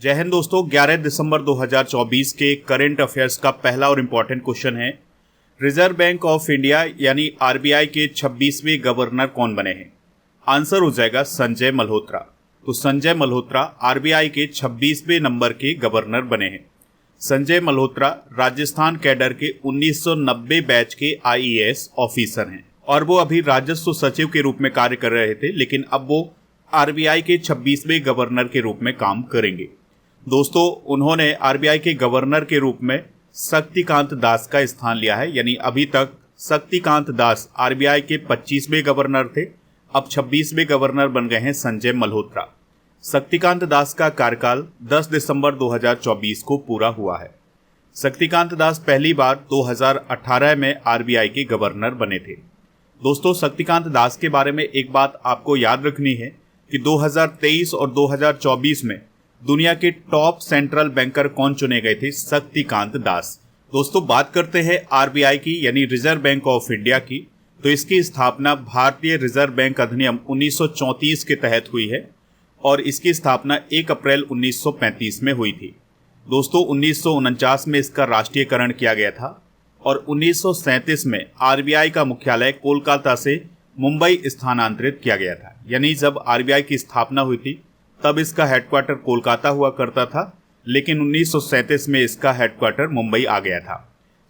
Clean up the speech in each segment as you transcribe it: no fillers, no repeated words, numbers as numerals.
जय हिंद दोस्तों। 11 दिसंबर 2024 के करंट अफेयर्स का पहला और इम्पॉर्टेंट क्वेश्चन है, रिजर्व बैंक ऑफ इंडिया यानी आरबीआई के 26वें गवर्नर कौन बने हैं? आंसर हो जाएगा संजय मल्होत्रा। तो संजय मल्होत्रा आरबीआई के 26वें नंबर के गवर्नर बने हैं। संजय मल्होत्रा राजस्थान कैडर के 1990 बैच के आईएएस ऑफिसर हैं और वो अभी राजस्व सचिव के रूप में कार्य कर रहे थे, लेकिन अब वो आरबीआई के 26वें गवर्नर के रूप में काम करेंगे। दोस्तों, उन्होंने आरबीआई के गवर्नर के रूप में शक्तिकांत दास का स्थान लिया है, यानी अभी तक शक्तिकांत दास आरबीआई के 25वें गवर्नर थे, अब 26वें गवर्नर बन गए हैं संजय मल्होत्रा। शक्तिकांत दास का कार्यकाल 10 दिसंबर 2024 को पूरा हुआ है। शक्तिकांत दास पहली बार 2018 में आरबीआई के गवर्नर बने थे। दोस्तों, शक्तिकांत दास के बारे में एक बात आपको याद रखनी है कि 2023 और 2024 में दुनिया के टॉप सेंट्रल बैंकर कौन चुने गए थे? शक्तिकांत दास। दोस्तों, बात करते हैं आरबीआई की यानी रिजर्व बैंक ऑफ इंडिया की, तो इसकी स्थापना भारतीय रिजर्व बैंक अधिनियम 1934 के तहत हुई है और इसकी स्थापना 1 अप्रैल 1935 में हुई थी। दोस्तों, 1949 में इसका राष्ट्रीयकरण किया गया था और 1937 में आरबीआई का मुख्यालय कोलकाता से मुंबई स्थानांतरित किया गया था। यानी जब आरबीआई की स्थापना हुई थी तब इसका हेडक्वार्टर कोलकाता हुआ करता था, लेकिन 1937 में इसका हेडक्वार्टर मुंबई आ गया था।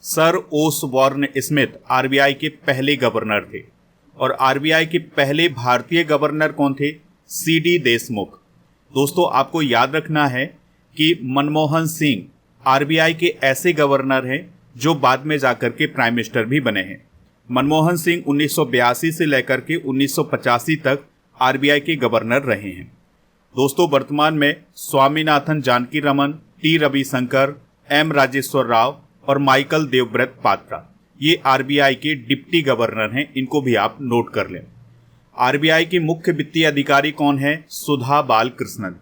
सर ओसबॉर्न स्मिथ आरबीआई के पहले गवर्नर थे और आरबीआई के पहले भारतीय गवर्नर कौन थे? सीडी देशमुख। दोस्तों, आपको याद रखना है कि मनमोहन सिंह आरबीआई के ऐसे गवर्नर हैं जो बाद में जाकर के प्राइम मिनिस्टर भी बने हैं। मनमोहन सिंह 1982 से लेकर के 1985 तक आरबीआई के गवर्नर रहे हैं। दोस्तों, वर्तमान में स्वामीनाथन जानकी रमन, टी रविशंकर, एम राजेश्वर राव और माइकल देवव्रत पात्रा ये आरबीआई के डिप्टी गवर्नर हैं। इनको भी आप नोट कर लें। आरबीआई के मुख्य वित्तीय अधिकारी कौन है? सुधा बालकृष्णन।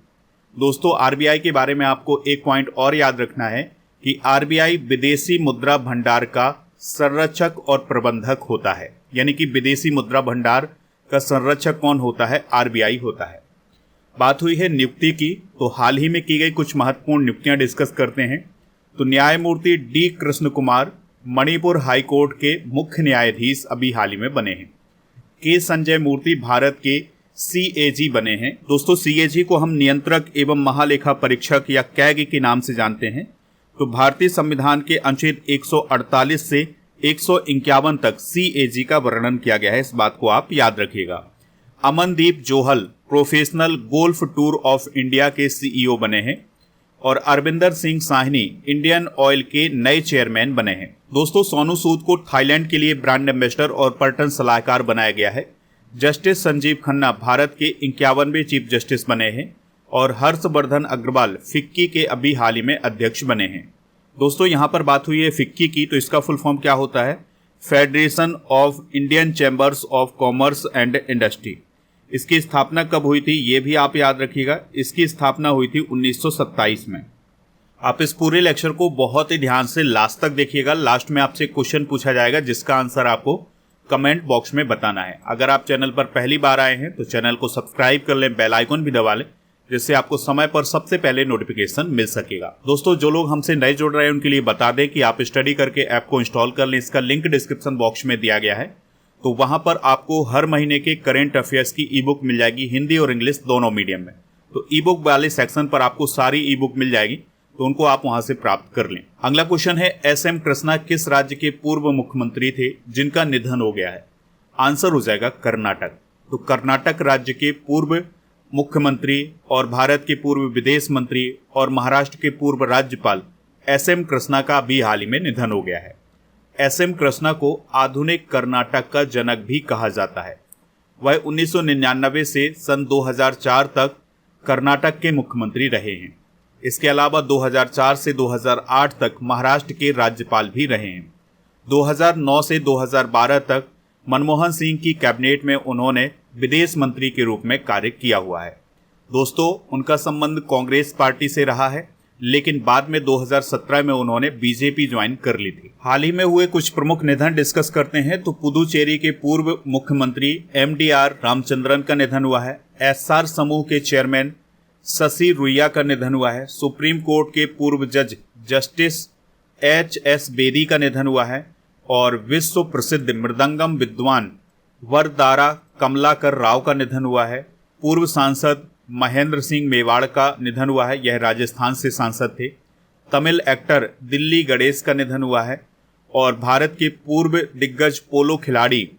दोस्तों, आरबीआई के बारे में आपको एक पॉइंट और याद रखना है कि आरबीआई विदेशी मुद्रा भंडार का संरक्षक और प्रबंधक होता है। यानी कि विदेशी मुद्रा भंडार का संरक्षक कौन होता है? आरबीआई होता है। बात हुई है नियुक्ति की, तो हाल ही में की गई कुछ महत्वपूर्ण नियुक्तियां डिस्कस करते हैं। तो न्यायमूर्ति D Krishna Kumar Manipur high court के मुख्य न्यायाधीश अभी हाल ही में बने हैं। के संजय मूर्ति भारत के सीएजी बने हैं। दोस्तों, सीएजी को हम नियंत्रक एवं महालेखा परीक्षक या कैग के नाम से जानते हैं। तो भारतीय संविधान के अनुच्छेद 148 से 151 तक सीएजी का वर्णन किया गया है, इस बात को आप याद रखिएगा। Amandeep Johal professional golf tour of India के सीईओ बने हैं और अरविंदर सिंह साहनी इंडियन ऑयल के नए चेयरमैन बने हैं। दोस्तों, सोनू सूद को थाईलैंड के लिए ब्रांड एम्बेसडर और पर्यटन सलाहकार बनाया गया है। जस्टिस संजीव खन्ना भारत के 51वें चीफ जस्टिस बने हैं और हर्षवर्धन अग्रवाल फिक्की के अभी हाल ही में अध्यक्ष बने हैं। दोस्तों, यहाँ पर बात हुई है फिक्की की, तो इसका फुल फॉर्म क्या होता है? Federation of Indian chambers of commerce and industry. इसकी स्थापना कब हुई थी ये भी आप याद रखिएगा। इसकी स्थापना हुई थी 1927 में। आप इस पूरे लेक्चर को बहुत ही ध्यान से लास्ट तक देखिएगा। लास्ट में आपसे क्वेश्चन पूछा जाएगा जिसका आंसर आपको कमेंट बॉक्स में बताना है। अगर आप चैनल पर पहली बार आए हैं तो चैनल को सब्सक्राइब कर लें, बेल आइकन भी दबा लें, जिससे आपको समय पर सबसे पहले नोटिफिकेशन मिल सकेगा। दोस्तों, जो लोग हमसे नए जुड़ रहे हैं उनके लिए बता दें कि आप स्टडी करके ऐप को इंस्टॉल कर लें। इसका लिंक डिस्क्रिप्शन बॉक्स में दिया गया है। तो वहां पर आपको हर महीने के करंट अफेयर्स की ई बुक मिल जाएगी, हिंदी और इंग्लिश दोनों मीडियम में। तो ई बुक वाले सेक्शन पर आपको सारी ई बुक मिल जाएगी, तो उनको आप वहां से प्राप्त कर लें। अगला क्वेश्चन है, एसएम कृष्णा किस राज्य के पूर्व मुख्यमंत्री थे जिनका निधन हो गया है? आंसर हो जाएगा कर्नाटक। तो कर्नाटक राज्य के पूर्व मुख्यमंत्री और भारत के पूर्व विदेश मंत्री और महाराष्ट्र के पूर्व राज्यपाल एसएम कृष्णा का अभी हाल ही में निधन हो गया है। एसएम कृष्णा को आधुनिक कर्नाटक का जनक भी कहा जाता है। वह 1999 से सन 2004 तक कर्नाटक के मुख्यमंत्री रहे हैं। इसके अलावा 2004 से 2008 तक महाराष्ट्र के राज्यपाल भी रहे हैं। 2009 से 2012 तक मनमोहन सिंह की कैबिनेट में उन्होंने विदेश मंत्री के रूप में कार्य किया हुआ है। दोस्तों, उनका संबंध कांग्रेस पार्टी से रहा है, लेकिन बाद में 2017 में उन्होंने बीजेपी ज्वाइन कर ली थी। हाल ही में हुए कुछ प्रमुख निधन डिस्कस करते हैं। तो पुदुचेरी के पूर्व मुख्यमंत्री एमडीआर रामचंद्रन का निधन हुआ है। एसआर समूह के चेयरमैन शशि रुइया का निधन हुआ है। सुप्रीम कोर्ट के पूर्व जज जस्टिस H.S. बेदी का निधन हुआ है। और विश्व प्रसिद्ध मृदंगम विद्वान वरदारा कमलाकर राव का निधन हुआ है। पूर्व सांसद महेंद्र सिंह मेवाड़ का निधन हुआ है, यह राजस्थान से सांसद थे। तमिल एक्टर दिल्ली गणेश का निधन हुआ है। और भारत के पूर्व दिग्गज पोलो खिलाड़ी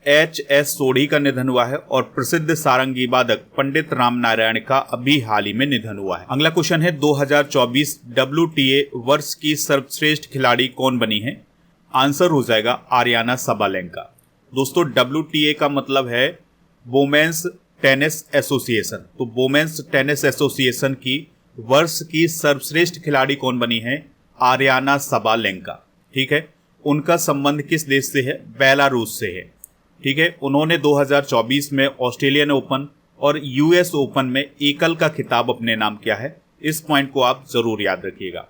H.S. सोढ़ी का निधन हुआ है। और प्रसिद्ध सारंगी वादक पंडित रामनारायण का अभी हाल ही में निधन हुआ है। अगला क्वेश्चन है 2024 WTA वर्ष की सर्वश्रेष्ठ खिलाड़ी कौन बनी है? आंसर हो जाएगा आर्याना सबालेंका। दोस्तों WTA का मतलब है वुमेन्स टेनिस एसोसिएशन। तो वुमेन्स टेनिस एसोसिएशन की वर्ष की सर्वश्रेष्ठ खिलाड़ी कौन बनी है? Aryna Sabalenka. ठीक है, उनका संबंध किस देश से है? बेलारूस से है। ठीक है, उन्होंने 2024 में ऑस्ट्रेलियन ओपन और US ओपन में एकल का खिताब अपने नाम किया है। इस पॉइंट को आप जरूर याद रखिएगा।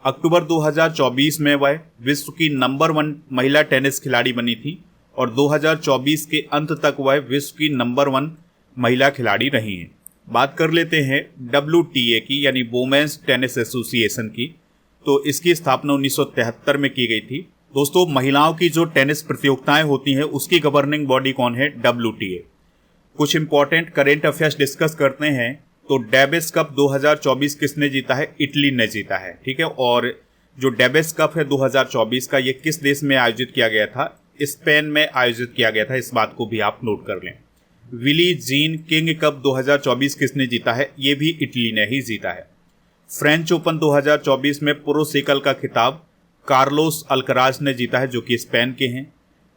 अक्टूबर 2024 में वह विश्व की नंबर 1 महिला टेनिस खिलाड़ी बनी थी और 2024 के अंत तक वह विश्व की नंबर 1 महिला खिलाड़ी रही हैं। बात कर लेते हैं WTA की, यानी वुमेन्स टेनिस एसोसिएशन की। तो इसकी स्थापना 1973 में की गई थी। दोस्तों, महिलाओं की जो टेनिस प्रतियोगिताएं होती हैं उसकी गवर्निंग बॉडी कौन है? WTA। कुछ इंपॉर्टेंट करेंट अफेयर्स डिस्कस करते हैं। तो डेविस कप 2024 किसने जीता है? इटली ने जीता है। ठीक है, और जो डेविस कप है 2024 का, ये किस देश में आयोजित किया गया था? स्पेन में आयोजित किया गया था। इस बात को भी आप नोट कर लें। विली जीन किंग कप 2024 किसने जीता है? ये भी इटली ने ही जीता है। फ्रेंच ओपन 2024 में पुरुष एकल का खिताब कार्लोस अल्कराज ने जीता है, जो कि स्पेन के हैं।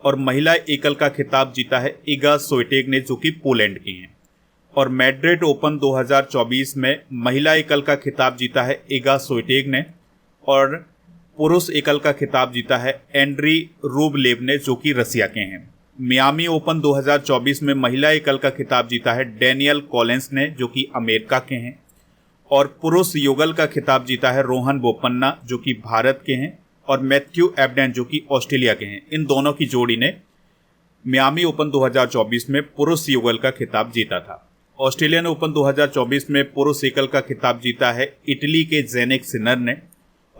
और महिला एकल का खिताब जीता है इगा स्विएटेक ने, जो कि पोलैंड की हैं। और मैड्रिड ओपन 2024 में महिला एकल का खिताब जीता है इगा स्विएटेक ने। और पुरुष एकल का खिताब जीता है एंड्री रूबलेव ने, जो कि रसिया के हैं। मियामी ओपन 2024 में महिला एकल का खिताब जीता है डेनियल कॉलिंस ने, जो कि अमेरिका के हैं। और पुरुष युगल का खिताब जीता है रोहन बोपन्ना, जो कि भारत के हैं। और मैथ्यू एबडेन, जो कि ऑस्ट्रेलिया के हैं। इन दोनों की जोड़ी ने मियामी ओपन 2024 में पुरुष युगल का खिताब जीता था। ऑस्ट्रेलियन ओपन 2024 में पुरुष एकल का खिताब जीता है इटली के जेनिक सिनर ने।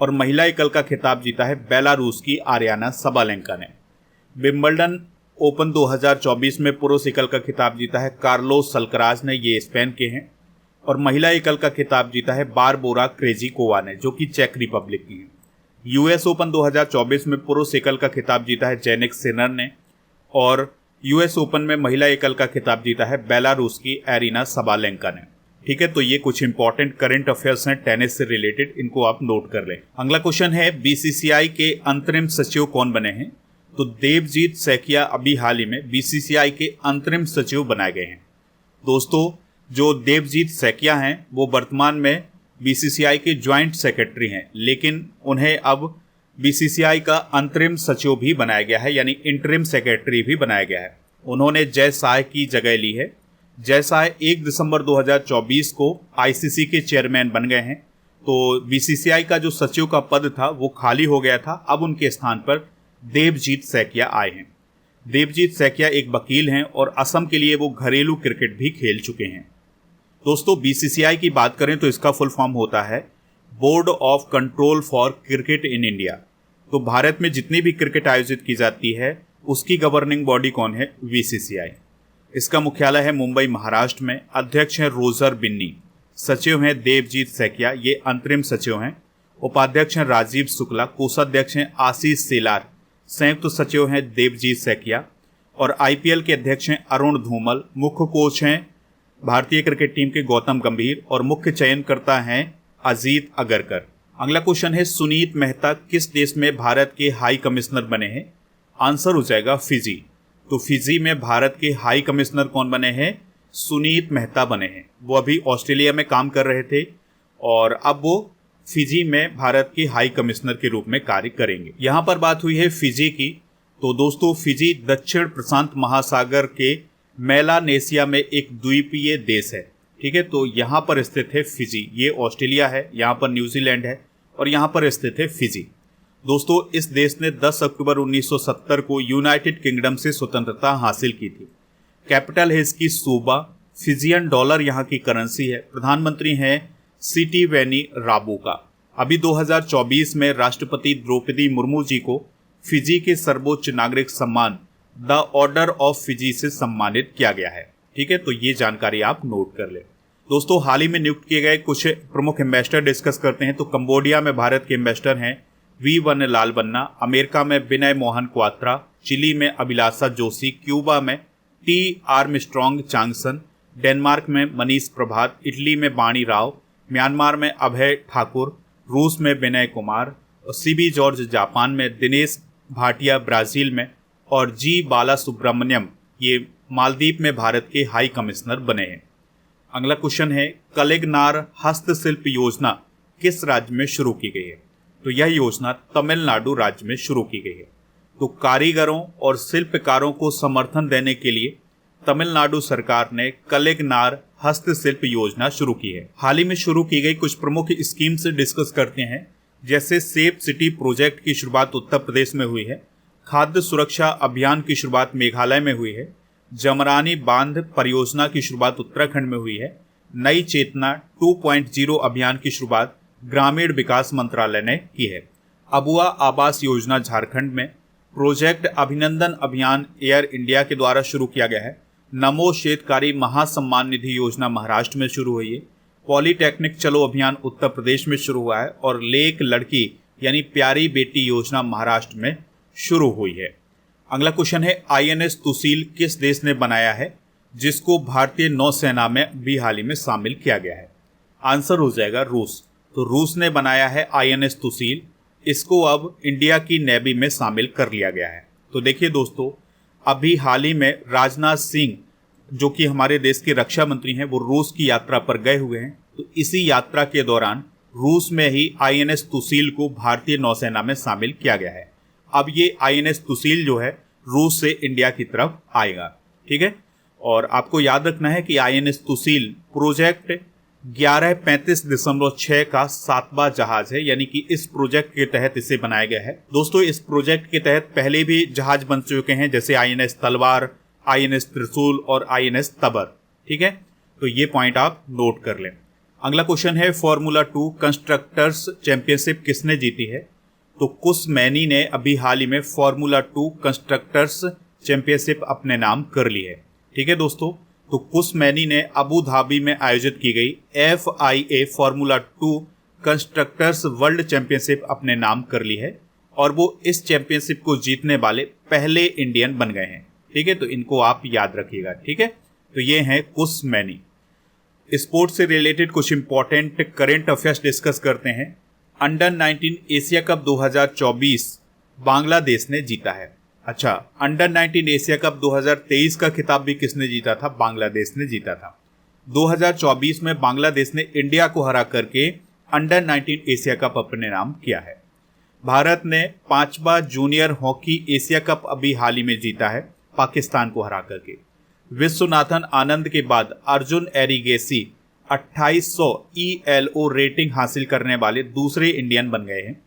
और महिला एकल का खिताब जीता है बेलारूस की आर्याना सबालेंका ने। विंबलडन ओपन 2024 में पुरुष एकल का खिताब जीता है कार्लोस अल्कराज ने, ये स्पेन के हैं। और महिला एकल का खिताब जीता है बारबोरा क्रेजिकोवा ने, जो कि चेक रिपब्लिक की है। US ओपन 2024 में पुरुष एकल का खिताब जीता है जेनिक सिनर ने। और US ओपन में महिला एकल का खिताब जीता है बेलारूस की एरिना सबालेंका ने। ठीक है, तो ये कुछ इंपॉर्टेंट करंट अफेयर्स हैं टेनिस से रिलेटेड, इनको आप नोट कर लें। अगला क्वेश्चन है BCCI के अंतरिम सचिव कौन बने हैं? तो देवजीत सैकिया अभी हाल ही में BCCI के अंतरिम सचिव बनाए गए हैं। दोस्तों, जो देवजीत सैकिया हैं वो वर्तमान में BCCI के ज्वाइंट सेक्रेटरी हैं, लेकिन उन्हें अब BCCI का अंतरिम सचिव भी बनाया गया है, यानी इंटरिम सेक्रेटरी भी बनाया गया है। उन्होंने जय शाह की जगह ली है। जय शाह 1 दिसंबर 2024 को ICC के चेयरमैन बन गए हैं। तो BCCI का जो सचिव का पद था वो खाली हो गया था, अब उनके स्थान पर देवजीत सैकिया आए हैं। देवजीत सैकिया एक वकील हैं और असम के लिए वो घरेलू क्रिकेट भी खेल चुके हैं। दोस्तों, BCCI की बात करें तो इसका फुल फॉर्म होता है board of control for cricket in India. तो भारत में जितनी भी क्रिकेट आयोजित की जाती है उसकी गवर्निंग बॉडी कौन है? BCCI। इसका मुख्यालय है मुंबई, महाराष्ट्र में। अध्यक्ष हैं रोजर बिन्नी। सचिव हैं देवजीत सैकिया, ये अंतरिम सचिव हैं। उपाध्यक्ष हैं राजीव शुक्ला। कोषाध्यक्ष हैं आशीष सेलार। संयुक्त सचिव हैं देवजीत सैकिया। और IPL के अध्यक्ष हैं अरुण धूमल। मुख्य कोच हैं भारतीय क्रिकेट टीम के गौतम गंभीर। और मुख्य चयनकर्ता हैं अजीत अगरकर। अगला क्वेश्चन है सुनीत मेहता किस देश में भारत के हाई कमिश्नर बने हैं? आंसर हो जाएगा फिजी। तो फिजी में भारत के हाई कमिश्नर कौन बने हैं? सुनीत मेहता बने हैं। वो अभी ऑस्ट्रेलिया में काम कर रहे थे और अब वो फिजी में भारत के हाई कमिश्नर के रूप में कार्य करेंगे। यहाँ पर बात हुई है फिजी की। तो दोस्तों, फिजी दक्षिण प्रशांत महासागर के मेलानेशिया में एक द्वीपीय देश है। ठीक है, तो यहाँ पर स्थित है फिजी। ये ऑस्ट्रेलिया है, यहाँ पर न्यूजीलैंड है और यहाँ पर स्थित है फिजी। दोस्तों, इस देश ने 10 अक्टूबर 1970 को यूनाइटेड किंगडम से स्वतंत्रता हासिल की थी। कैपिटल है इसकी सूबा। फिजियन डॉलर यहाँ की करेंसी है। प्रधानमंत्री हैं सिटिवेनी राबुका। अभी 2024 में राष्ट्रपति द्रौपदी मुर्मू जी को फिजी के सर्वोच्च नागरिक सम्मान द ऑर्डर ऑफ फिजी से सम्मानित किया गया है। ठीक है, तो ये जानकारी आप नोट कर ले। दोस्तों, हाल ही में नियुक्त किए गए कुछ प्रमुख एम्बेसडर डिस्कस करते हैं। तो कंबोडिया में भारत के एम्बेसडर हैं V1 लालबन्ना, अमेरिका में विनय मोहन क्वात्रा, चिली में अभिलाषा जोशी, क्यूबा में T आर्मस्ट्रॉन्ग चांगसन, डेनमार्क में मनीष प्रभात, इटली में बाणी राव, म्यांमार में अभय ठाकुर, रूस में विनय कुमार, और CB जॉर्ज जापान में, दिनेश भाटिया ब्राजील में और G बाला सुब्रमण्यम ये मालदीव में भारत के हाई कमिश्नर बने हैं। अगला क्वेश्चन है, कलेगनार हस्तशिल्प योजना किस राज्य में शुरू की गई है? तो यह योजना तमिलनाडु राज्य में शुरू की गई है। तो कारीगरों और शिल्पकारों को समर्थन देने के लिए तमिलनाडु सरकार ने कलेगनार हस्तशिल्प योजना शुरू की है। हाल ही में शुरू की गई कुछ प्रमुख स्कीम से डिस्कस करते हैं। जैसे सेफ सिटी प्रोजेक्ट की शुरुआत उत्तर प्रदेश में हुई है, खाद्य सुरक्षा अभियान की शुरुआत मेघालय में हुई है, जमरानी बांध परियोजना की शुरुआत उत्तराखंड में हुई है, नई चेतना 2.0 अभियान की शुरुआत ग्रामीण विकास मंत्रालय ने की है, अबुआ आवास योजना झारखंड में, प्रोजेक्ट अभिनंदन अभियान एयर इंडिया के द्वारा शुरू किया गया है, नमो शेतकारी महासम्मान निधि योजना महाराष्ट्र में शुरू हुई है, पॉलीटेक्निक चलो अभियान उत्तर प्रदेश में शुरू हुआ है और लेक लड़की यानी प्यारी बेटी योजना महाराष्ट्र में शुरू हुई है। अगला क्वेश्चन है, INS तुसील किस देश ने बनाया है जिसको भारतीय नौसेना में भी हाल ही में शामिल किया गया है? आंसर हो जाएगा रूस। तो रूस ने बनाया है INS तुसील। इसको अब इंडिया की नेवी में शामिल कर लिया गया है। तो देखिए दोस्तों, अभी हाल ही में राजनाथ सिंह जो कि हमारे देश के रक्षा मंत्री हैं, वो रूस की यात्रा पर गए हुए हैं। तो इसी यात्रा के दौरान रूस में ही INS तुसील को भारतीय नौसेना में शामिल किया गया है। अब ये INS तुसील जो है रूस से इंडिया की तरफ आएगा। ठीक है, और आपको याद रखना है कि INS तुसील प्रोजेक्ट 1135.6 का 7वां जहाज है, यानी कि इस प्रोजेक्ट के तहत इसे बनाया गया है। दोस्तों, इस प्रोजेक्ट के तहत पहले भी जहाज बन चुके हैं, जैसे INS तलवार, INS त्रिशूल और INS तबर। ठीक है, तो ये पॉइंट आप नोट कर लें। अगला क्वेश्चन है, फॉर्मूला 2 कंस्ट्रक्टर्स चैंपियनशिप किसने जीती है? तो कुश मैनी ने अभी हाल ही में फॉर्मूला 2 कंस्ट्रक्टर्स चैंपियनशिप अपने नाम कर ली है। ठीक है दोस्तों, तो कुश मैनी ने अबू धाबी में आयोजित की गई FIA formula 2 constructors world championship अपने नाम कर ली है और वो इस चैंपियनशिप को जीतने वाले पहले इंडियन बन गए हैं। ठीक है, तो इनको आप याद रखिएगा। ठीक है, तो ये हैं कुश मैनी। स्पोर्ट्स से रिलेटेड कुछ इंपॉर्टेंट करेंट अफेयर्स डिस्कस करते हैं। अंडर 19 एशिया कप 2024 बांग्लादेश ने जीता है। अच्छा, अंडर 19 एशिया कप 2023 का खिताब भी किसने जीता था? बांग्लादेश ने जीता था। 2024 में बांग्लादेश ने इंडिया को हरा करके अंडर 19 एशिया कप अपने नाम किया है। भारत ने 5वां जूनियर हॉकी एशिया कप अभी हाल ही में जीता है, पाकिस्तान को हरा करके। विश्वनाथन आनंद के बाद अर्जुन एरिगेसी 2800 ELO रेटिंग हासिल करने वाले दूसरे इंडियन बन गए हैं।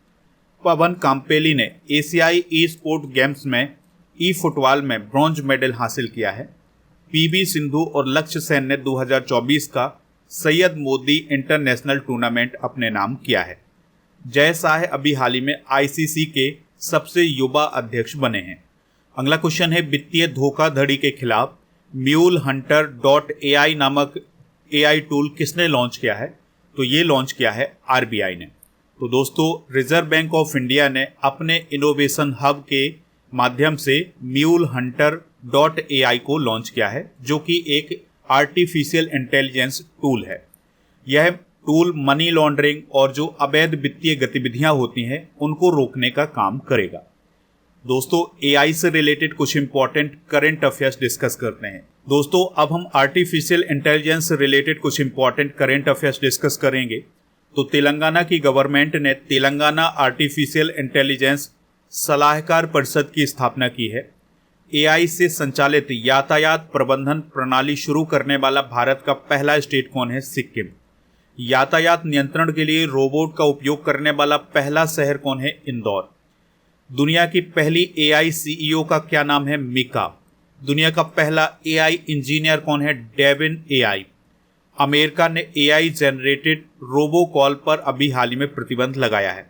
पवन काम्पेली ने एशियाई ई स्पोर्ट गेम्स में ई फुटबॉल में ब्रॉन्ज मेडल हासिल किया है। PV सिंधु और लक्ष्य सेन ने 2024 का सैयद मोदी इंटरनेशनल टूर्नामेंट अपने नाम किया है। जय शाह अभी हाल ही में ICC के सबसे युवा अध्यक्ष बने हैं। अगला क्वेश्चन है, वित्तीय धोखाधड़ी के खिलाफ MuleHunter.ai नामक AI टूल किसने लॉन्च किया है? तो ये लॉन्च किया है RBI ने। तो दोस्तों, रिजर्व बैंक ऑफ इंडिया ने अपने इनोवेशन हब के माध्यम से MuleHunter.ai को लॉन्च किया है, जो कि एक आर्टिफिशियल इंटेलिजेंस टूल है। यह टूल मनी लॉन्ड्रिंग और जो अवैध वित्तीय गतिविधियां होती हैं उनको रोकने का काम करेगा। दोस्तों, AI से रिलेटेड कुछ इंपॉर्टेंट करंट अफेयर्स डिस्कस करते हैं। दोस्तों, अब हम आर्टिफिशियल इंटेलिजेंस से रिलेटेड कुछ इंपॉर्टेंट करंट अफेयर्स डिस्कस करेंगे। तो तेलंगाना की गवर्नमेंट ने तेलंगाना आर्टिफिशियल इंटेलिजेंस सलाहकार परिषद की स्थापना की है। AI से संचालित यातायात प्रबंधन प्रणाली शुरू करने वाला भारत का पहला स्टेट कौन है? सिक्किम। यातायात नियंत्रण के लिए रोबोट का उपयोग करने वाला पहला शहर कौन है? इंदौर। दुनिया की पहली AI CEO का क्या नाम है? मिका। दुनिया का पहला एआई इंजीनियर कौन है? Devin AI. अमेरिका ने एआई जनरेटेड रोबो कॉल पर अभी हाल ही में प्रतिबंध लगाया है।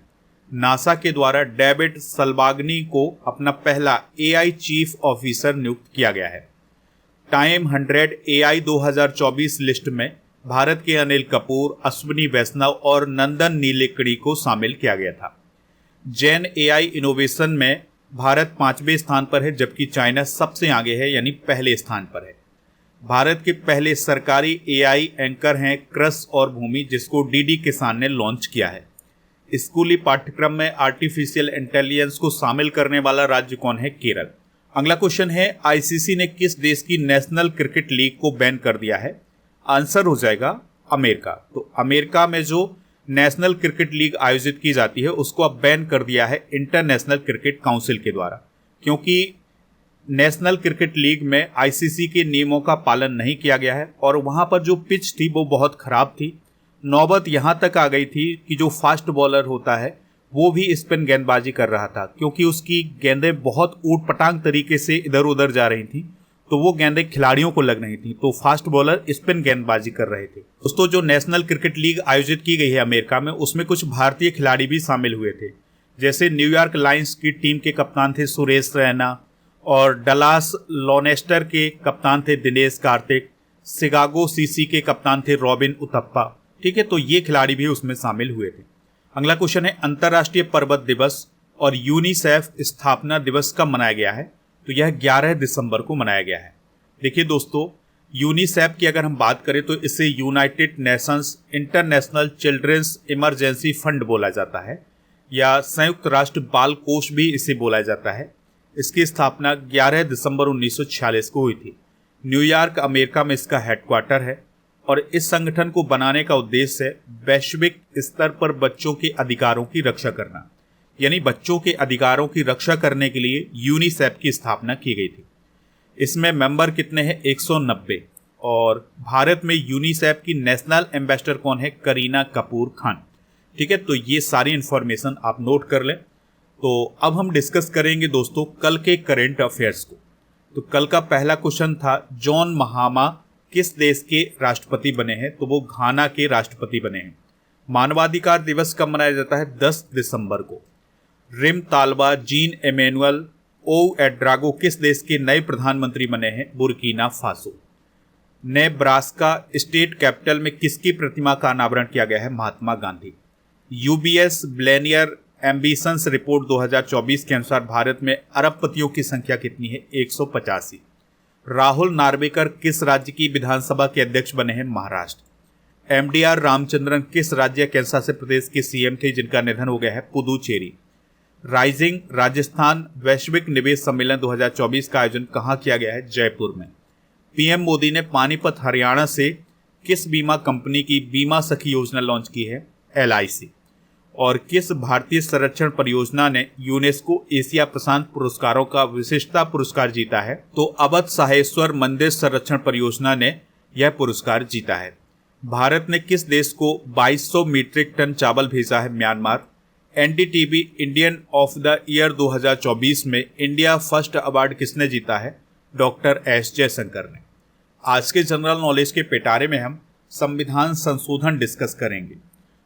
नासा के द्वारा डेविड सल्बागनी को अपना पहला एआई चीफ ऑफिसर नियुक्त किया गया है। टाइम 100 एआई 2024 लिस्ट में भारत के अनिल कपूर, अश्विनी वैष्णव और नंदन नीलेकणी को शामिल किया गया था। जेन एआई इनोवेशन में भारत 5वें स्थान पर है, जबकि चाइना सबसे आगे है, यानी पहले स्थान पर है। भारत के पहले सरकारी एआई एंकर हैं कृष और भूमि, जिसको डीडी किसान ने लॉन्च किया है। स्कूली पाठ्यक्रम में आर्टिफिशियल इंटेलिजेंस को शामिल करने वाला राज्य कौन है? केरल। अगला क्वेश्चन है, आईसीसी ने किस देश की नेशनल क्रिकेट लीग को बैन कर दिया है? आंसर हो जाएगा अमेरिका। तो अमेरिका में जो नेशनल क्रिकेट लीग आयोजित की जाती है उसको अब बैन कर दिया है इंटरनेशनल क्रिकेट काउंसिल के द्वारा, क्योंकि नेशनल क्रिकेट लीग में आईसीसी के नियमों का पालन नहीं किया गया है और वहां पर जो पिच थी वो बहुत खराब थी। नौबत यहां तक आ गई थी कि जो फास्ट बॉलर होता है वो भी स्पिन गेंदबाजी कर रहा था, क्योंकि उसकी गेंदें बहुत ऊट पटांग तरीके से इधर उधर जा रही थी, तो वो गेंदें खिलाड़ियों को लग रही थी, तो फास्ट बॉलर स्पिन गेंदबाजी कर रहे थे। दोस्तों, जो नेशनल क्रिकेट लीग आयोजित की गई है अमेरिका में, उसमें कुछ भारतीय खिलाड़ी भी शामिल हुए थे। जैसे न्यूयॉर्क लायंस की टीम के कप्तान थे सुरेश रैना और डलास लोनेस्टर के कप्तान थे दिनेश कार्तिक, शिकागो सीसी के कप्तान थे रॉबिन उथप्पा। ठीक है, तो ये खिलाड़ी भी उसमें शामिल हुए थे। अगला क्वेश्चन है, अंतर्राष्ट्रीय पर्वत दिवस और यूनिसेफ स्थापना दिवस कब मनाया गया है? तो यह 11 दिसंबर को मनाया गया है। देखिए दोस्तों, यूनिसेफ की अगर हम बात करें तो इसे United Nations International Children's Emergency Fund बोला जाता है, या संयुक्त राष्ट्र बाल कोष भी इसे बोला जाता है। इसकी स्थापना 11 दिसंबर 1946 को हुई थी। न्यूयॉर्क अमेरिका में इसका हेडक्वार्टर है और इस संगठन को बनाने का उद्देश्य है वैश्विक स्तर पर बच्चों के अधिकारों की रक्षा करना, यानी बच्चों के अधिकारों की रक्षा करने के लिए यूनिसेफ की स्थापना की गई थी। इसमें मेंबर कितने हैं? 190। और भारत में यूनिसेफ की नेशनल एम्बेसडर कौन है? करीना कपूर खान। ठीक है, तो ये सारी इंफॉर्मेशन आप नोट कर लें। तो अब हम डिस्कस करेंगे दोस्तों कल के करेंट अफेयर्स को। तो कल का पहला क्वेश्चन था, जॉन महामा किस देश के राष्ट्रपति बने हैं? तो वो घाना के राष्ट्रपति बने हैं। मानवाधिकार दिवस कब मनाया जाता है? 10 दिसंबर को। Rimtalba Jean Emmanuel Ouedraogo किस देश के नए प्रधानमंत्री बने हैं? Burkina Faso. Nebraska state capital में किसकी प्रतिमा का अनावरण किया गया है? Mahatma Gandhi. UBS billionaire ambitions report 2024 के अनुसार भारत में अरबपतियों की संख्या कितनी है? 185। राहुल नार्वेकर किस राज्य की विधानसभा के अध्यक्ष बने हैं? महाराष्ट्र। एमडीआर रामचंद्रन किस राज्य कैंसास प्रदेश के सीएम थे जिनका निधन हो गया है? पुदुचेरी। राइजिंग राजस्थान वैश्विक निवेश सम्मेलन 2024 का आयोजन कहाँ किया गया है? जयपुर में। पीएम मोदी ने पानीपत हरियाणा से किस बीमा कंपनी की बीमा सखी योजना लॉन्च की है? एलआईसी। और किस भारतीय संरक्षण परियोजना ने यूनेस्को एशिया प्रशांत पुरस्कारों का विशिष्टता पुरस्कार जीता है? तो अवध साहेश्वर मंदिर संरक्षण परियोजना ने यह पुरस्कार जीता है। भारत ने किस देश को 2200 मीट्रिक टन चावल भेजा है? Myanmar. NDTV Indian of the year 2024 में इंडिया फर्स्ट अवार्ड किसने जीता है? डॉक्टर एस जयशंकर ने। आज के जनरल नॉलेज के पिटारे में हम संविधान संशोधन डिस्कस करेंगे।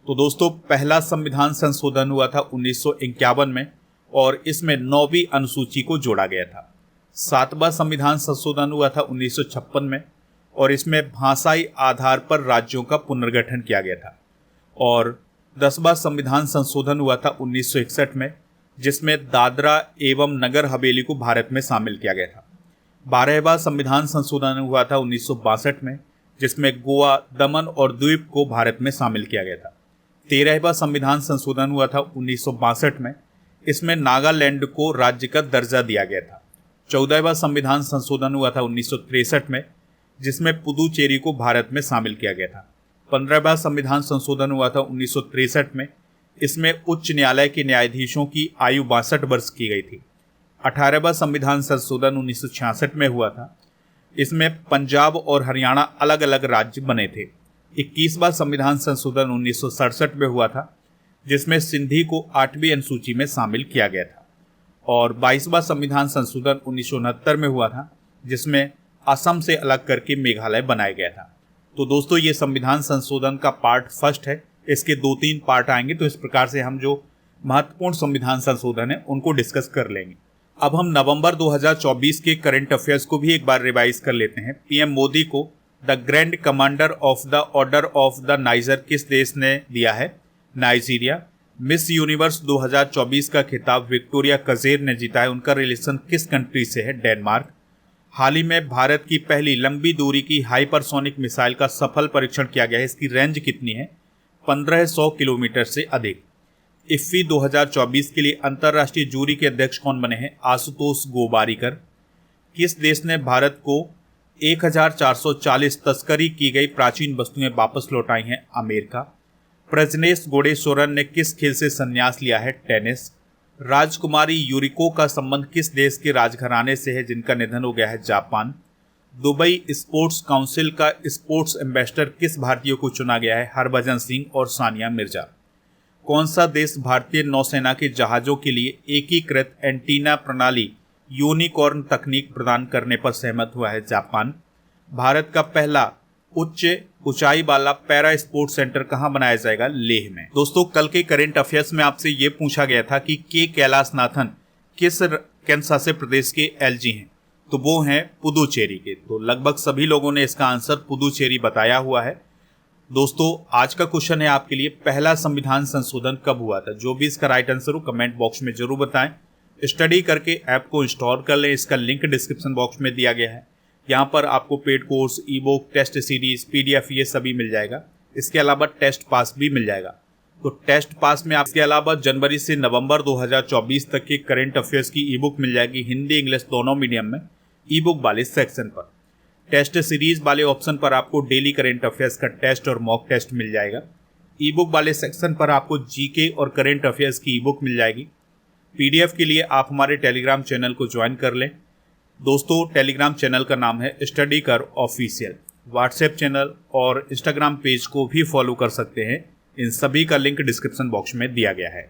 तो दोस्तों, पहला संविधान संशोधन हुआ था 1951 में और इसमें 9वीं अनुसूची को जोड़ा गया था। 7वां संविधान संशोधन हुआ था 1956 में और इसमें भाषाई आधार पर राज्यों का पुनर्गठन किया गया था। और 10वां संविधान संशोधन हुआ था 1961 में, जिसमें दादरा एवं नगर हवेली को भारत में शामिल किया गया था। 12वां संविधान संशोधन हुआ था 1962 में, जिसमें गोवा, दमन और द्वीप को भारत में शामिल किया गया था। 13वां संविधान संशोधन हुआ था 1962 में, इसमें नागालैंड को राज्य का दर्जा दिया गया था। 14वां संविधान संशोधन हुआ था 1963 में, जिसमें पुदुचेरी को भारत में शामिल किया गया था। 15वां संविधान संशोधन हुआ था 1963 में, इसमें उच्च न्यायालय के न्यायाधीशों की आयु 62 वर्ष की गई थी। 18वां संविधान संशोधन 1966 में हुआ था, इसमें पंजाब और हरियाणा अलग अलग राज्य बने थे। 21वां संविधान संशोधन 1967 में हुआ था, जिसमें सिंधी को 8वीं अनुसूची में शामिल किया गया था। और 22वां संविधान संशोधन 1969 में हुआ था, जिसमें असम से अलग करके मेघालय बनाया गया था। तो दोस्तों ये संविधान संशोधन का पार्ट फर्स्ट है, इसके 2-3 पार्ट आएंगे, तो इस प्रकार से हम जो महत्वपूर्ण संविधान संशोधन है उनको डिस्कस कर लेंगे। अब हम नवंबर 2024 के करंट अफेयर्स को भी एक बार रिवाइज कर लेते हैं। पीएम मोदी को the grand commander of the order of the niger किस देश ने दिया है? नाइजीरिया। मिस यूनिवर्स 2024 का खिताब विक्टोरिया कजेर ने जीता है, उनका रिलेशन किस कंट्री से है? डेनमार्क। हाल ही में भारत की पहली लंबी दूरी की हाइपरसोनिक मिसाइल का सफल परीक्षण किया गया है, इसकी रेंज कितनी है? 1500 किलोमीटर से अधिक। इफ्फी 2024 के लिए अंतर्राष्ट्रीय जूरी के अध्यक्ष कौन बने हैं? आशुतोष गोवारिकर। किस देश ने भारत को 1440 तस्करी की गई प्राचीन वस्तुएं वापस लौटाई हैं? अमेरिका। प्रजनेश गुणेश्वरन ने किस खेल से संन्यास लिया है? टेनिस। राजकुमारी यूरिको का संबंध किस देश के राजघराने से है जिनका निधन हो गया है? जापान। दुबई स्पोर्ट्स काउंसिल का स्पोर्ट्स एम्बेसडर किस भारतीय को चुना गया है? हरभजन सिंह और सानिया मिर्जा। कौन सा देश भारतीय नौसेना के जहाजों के लिए एकीकृत एंटीना प्रणाली यूनिकॉर्न तकनीक प्रदान करने पर सहमत हुआ है? जापान। भारत का पहला उच्च ऊंचाई वाला पैरा स्पोर्ट्स सेंटर कहां बनाया जाएगा? लेह में। दोस्तों कल के करंट अफेयर्स में आपसे ये पूछा गया था कि के कैलाशनाथन किस केंद्र शासित प्रदेश के एलजी हैं? तो वो हैं पुदुचेरी के। तो लगभग सभी लोगों ने इसका आंसर पुदुचेरी बताया हुआ है। दोस्तों आज का क्वेश्चन है आपके लिए, पहला संविधान संशोधन कब हुआ था? जो भी इसका राइट आंसर हो कमेंट बॉक्स में जरूर बताएं। स्टडी करके ऐप को इंस्टॉल कर लें, इसका लिंक डिस्क्रिप्शन बॉक्स में दिया गया है। यहाँ पर आपको paid course, e book, test series, PDF ये सभी मिल जाएगा। इसके अलावा टेस्ट पास भी मिल जाएगा। तो टेस्ट पास में आपके अलावा जनवरी से नवंबर 2024 तक के करंट अफेयर्स की ई बुक मिल जाएगी, हिंदी इंग्लिश दोनों मीडियम में, ई बुक वाले सेक्शन पर। टेस्ट सीरीज वाले ऑप्शन पर आपको डेली करंट अफेयर्स का टेस्ट और मॉक टेस्ट मिल जाएगा। ई बुक वाले सेक्शन पर आपको जीके और करंट अफेयर्स की ई बुक मिल जाएगी। पीडीएफ के लिए आप हमारे टेलीग्राम चैनल को ज्वाइन कर लें। दोस्तों टेलीग्राम चैनल का नाम है स्टडी कर ऑफिशियल। व्हाट्सएप चैनल और इंस्टाग्राम पेज को भी फॉलो कर सकते हैं, इन सभी का लिंक डिस्क्रिप्शन बॉक्स में दिया गया है।